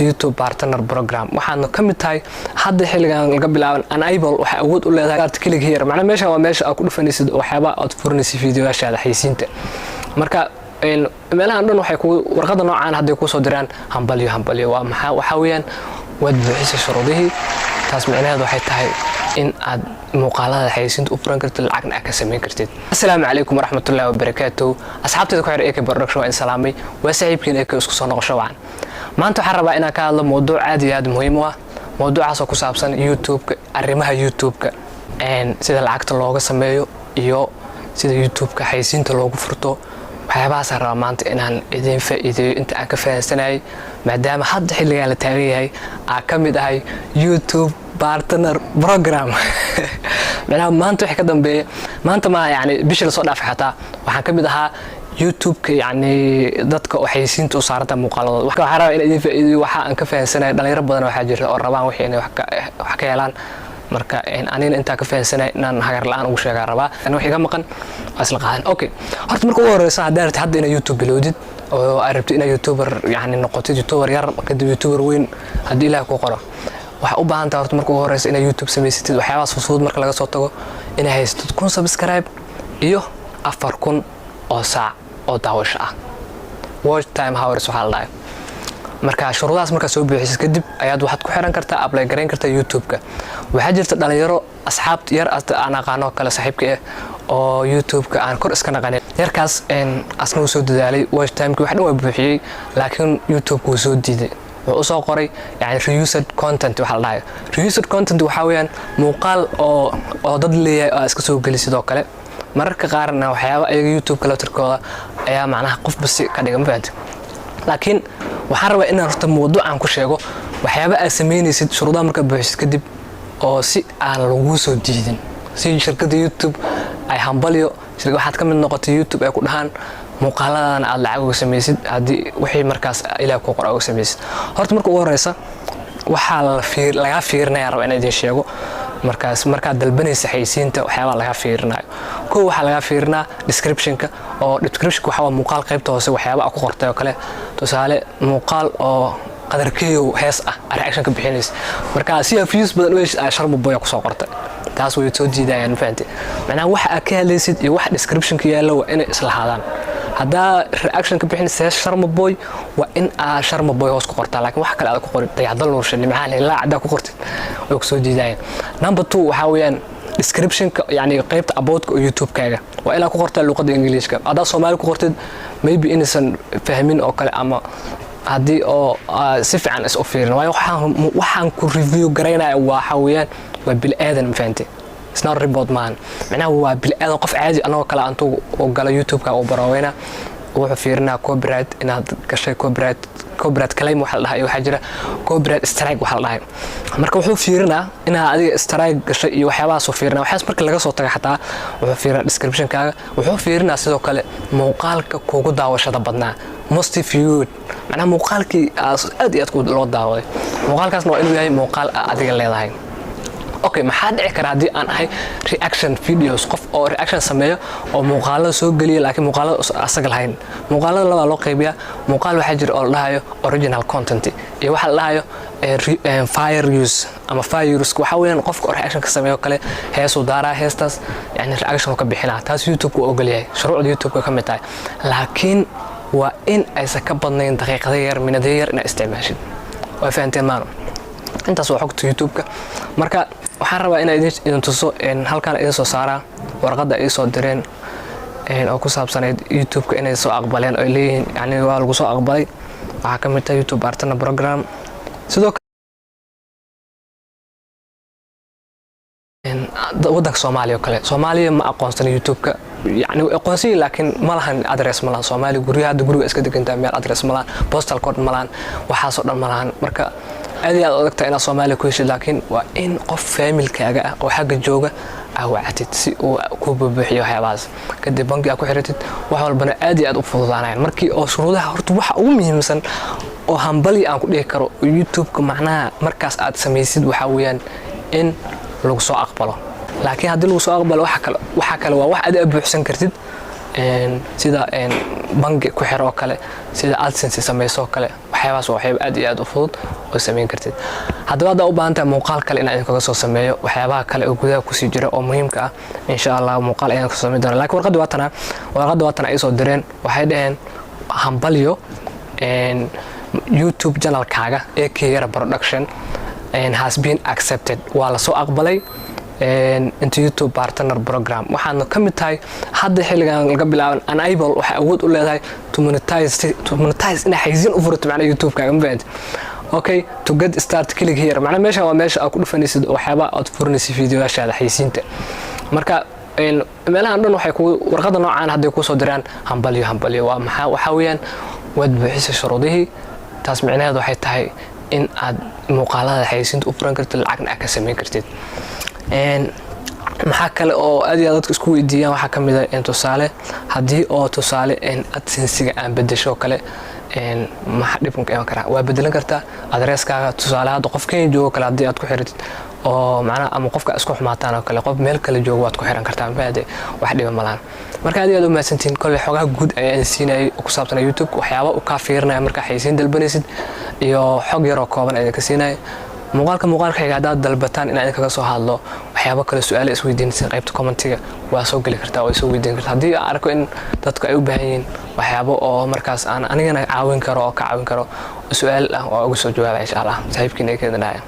YouTube partner program waxaanu kamid tahay hadda xilligan laga bilaaban enable waxa awood u leedahay aad click here macna meesha waa meesha aad ku dhufanaysid waxyaaba aad furinaysid fiidiyoyaashaada xaysiinta marka meelahan dhan waxay ku warqada noocaan hadday ku soo diraan hambalyo waa maxaa waxa weeyaan wad buuxisay shuruudihii taas macnaheedu waxay tahay in aad muuqaalada xaysiinta u furan kartid lacagna ka sameyn kartid assalaamu calaykum waraxmatullaahi wabarakaatuh asxaabteeda ku xir AK production waa in salaamay waa saaxiibkiin AK isku soo noqosho waan maanta waxaan rabaa inaan ka hadlo mowduuc aad iyo aad muhiim u ah mowduucaas oo ku saabsan YouTube-ka arrimaha YouTube-ka sida lacagta looga sameeyo iyo sida YouTube-ka xaysiinta loogu furto waxyaabahaas rabaa maanta inaan idin faa'iideeyo inta aan ka fahansanay maadaama hadda xilligan la taagan yahay ka mid ahay YouTube partner program maanta waxa ka dambeeya maanta ma yani bishii la soo dhaafay xataa waxaan ka mid ahaa YouTube-ka yani dadka xaysiinta u saaranta muuqaaladooda waxa rabaa in idin faa'iideeyo waxa aan ka fahansanay dhalinyaro badan waxa jira oo rabaan wixii inay wax ka helaan marka anina inta ka fahansanay inaan hagar la'aan ugu sheegaa rabaa in wax iga maqan asla qaadan okay horta marka ugu horeysa hadda ina YouTube bilowdid oo aad rabtid ina YouTuber yani noqotid YouTuber yar kadib YouTuber weyn hadii Ilaahay ku qoro waxa u baahan tahay horta marka ugu horeysa ina YouTube sameysatid waxyaabaas fusuud marka laga soo tago ina haystid 1000 subscribe iyo 4000 oo saac oo daawasho ah watch time hours waxa la dhahay marka shuruudaas marka soo buuxisid kadib ayaad waxaad ku xiran kartaa apply gareyn kartaa YouTube-ka waxa jirta dhalinyaro asxaabta yar aan aqaano kala saaxiibka oo YouTube-ka aan kor iska naqanay yarkaas asna uu soo dadaalay watch time-ki wax dhan waa buuxiyay laakiin YouTube-ku uu soo diiday wuxuu soo qoray yani reused content waxa la dhahay reused content waxa weeyaan muuqaal oo dad leeyahay iska soo gali sidoo kale mararka qaarna waxyaabo ayaga YouTube-ka la tirkooda ayaa macnaha qof bas ka dhigan baad laakiin waxaan rabaa inaan horta mowduucan ku sheego waxyaabo aad sameynaysid shuruudaha marka buuxisid kadib oo si aan lagu soo diidin si shirkadda YouTube ay hambalyo waxaad ka mid noqotay YouTube ay ku dhahaan muuqaaladan aad lacag uga sameysid hadii wixii markaas Ilaahay ku qoro uga sameysid horta marka ugu horeysa waxa laga fiirinayaa rabaa inaan idin sheego markaad dalbanaysa xaysiinta waxyaaba laga fiirinayo waxa laga fiirinaa description-ka oo description-ka waxa waa muuqaal qaybta hoose waxyaaba ku qortay oo kale tusaale muuqaal oo qadarkeeyo hees ah reaction ka bixinaysa marka si views badan oo sharmo boy ku soo qortay taas way soo diidayaan fahanti macnaha waxa aad ka helaysid iyo wax description-ka yaalo waa inay isla haadaan hadaa reaction ka bixinaysa sharmo boy waa in sharmo boy hoos ku qortaa laakiin wax kale aad ku qorin dayacdal nuurshan maxaa la cad ku qortid way ku soo diidayaan number 2 waxa weeyaan description-ka yani qaybta about-ka oo YouTube-kaaga waa ila ku qortaa luqadda Ingiriiska hadaa Soomaali ku qortid maybe inaysan fahmin oo kale ama hadii oo si fiican is u fiirin waxaan ku review gareynaa waxa weeyaan waa bil aadan fahanti isna report man macnaha waa bil aadan qof caadi anoo kala aantu oo gala YouTube-ka oo baraweyna wuxuu fiirinaa copyright inaad gashay copyright claim waxa la dhahay waxa jira copyright strike waxa la dhahay marka wuxuu fiirinaa inaad adiga strike gashay iyo waxyaabahaas oo fiirinaa waxaas marka laga soo tago xataa wuxuu fiirinaa description-kaaga wuxuu fiirinaa sidoo kale muuqaalka kugu daawashada badnaa most viewed macnaha muuqaalkii aad iyo aad loo daawaday muuqaalkaasna waa inuu yahay muuqaal adiga leedahay okay maxaa dhici kara hadii aan ahay reaction videos qof oo reaction sameeyo oo muuqaalada soo galiya laakiin muuqaalada asaga lahayn muuqaalada laba loo qaybiyaa muuqaal waxa jira oo la dhahayo original content iyo waxa la dhahayo fire use ama fire use waxa weeyaan qofka reaction ka sameeyo kale heeso daara heestaas yani reaction ka bixinaa taas YouTube-ku ogol yahay shuruucda YouTube-ka ka mid tahay laakiin waa in aysan ka badnayn daqiiqado yar minado yar in isticmaashid waa fahanteen maano intaas waa xogta YouTube-ka marka waxaan rabaa inaan idin tuso halkaan idin soo saaraa warqadda ay soo direen oo ku saabsaneyd YouTube-ka inay soo aqbaleen oo leeyihiin yani waa lagu soo aqbalay waxa ka mid ah YouTube partner program sidoo waddanka Soomaaliya kale Soomaaliya ma aqoonsan YouTube-ka yani aqoonsi laakiin ma lahan address ma lahan Soomaaliya guriga iska degantaa meel address ma lahan postal code ma lahan waxaas oo dhan ma lahan marka aad iyo aad ogtahay in Soomaaliya ku heshay laakiin waa in qof family-kaaga ah oo xagga jooga wacatid si uu ku buuxiyo waxyaabahaas kadib bangi aad ku xiratid wax walbana aad iyo aad u fududaanayaan markii oo shuruudaha horta waxa ugu muhiimsan oo hambali aan ku dhihi karo YouTube-ka macnaha markaas aad sameysid waxa weeyaan in lagu soo aqbalo laakiin hadii lagu soo aqbalo waxa kale waa wax aad buuxsan kartid sida bangi ku xiro oo kale, sida AdSense samayso oo kale, waxyaabahaas waa waxyaabo aad iyo aad u fudud oo samayn kartid. haddaba hadda u baahan tahay muuqaal kale inaan idinkaga soo sameeyo waxyaabaha kale oo gudaha kusii jira oo muhiimka ah, insha Allah muuqaal ayaan ka soo sameyn doonaa. laakiin warqadda waatana ay soo direen, waxay dhaheen hambalyo YouTube channelkaaga AK Yara Production has been accepted, waa la soo aqbalay into YouTube partner program. waxaana ka mid tahay hadda xilligan laga bilaaban Unable waxa awood u leedahay to monetize in xayisiin u furto macna YouTube-kaaga ma okay, to get start click here macna meesha waa meesha aad ku dhufanaysid waxyaaba aad furinaysid fiidiyoyaashaada xayisiinta. marka meelahan dhan waxay ku warqada noocaan hadday ku soo diraan hambalyo waa maxaa waxa weeyaan wad buuxisay shuruudihii, taas micnaheedu waxay tahay in aad muuqaalada xayisiinta u furan kartid, lacagna aad ka samayn kartid. maxaa kale oo aad iyo dadku isku weydiiyaan waxaa ka mid ah tusaale haddii oo tusaale AdSense-ga aan bedesho kale maxaa dhibkan ka iman karaa, waa bedelan kartaa adresskaaga. tusaale hadda qof Kenya joogo kale haddii aad ku xiratid oo macnaha ama qofka isku xumaataan oo kale qof meel kale joogo waad ku xiran kartaa maade wax dhiba malahan. marka aad iyo aad u mahadsantiin. kolle xogaha guud ayaan siinayay ku saabsan YouTube, waxyaaba u ka fiirnaa marka xayisiin dalbanaysid iyo xog yar oo kooban ayaan ka siinayay. muuqaalka xiga haddaad dalbataan in aan kaga soo hadlo waxyaabo kale su'aalo isweydiinaysan qaybta commentiga waa soo gali kartaa oo soo weydiin kartaa haddii aan arko in dadku ay u baahan yihiin waxyaabo oo markaas aan anigana caawin karo oo ka caawin karo su'aal ah oo ugu soo jawaaba insha Allah saaxiibkiina ay ka danaya.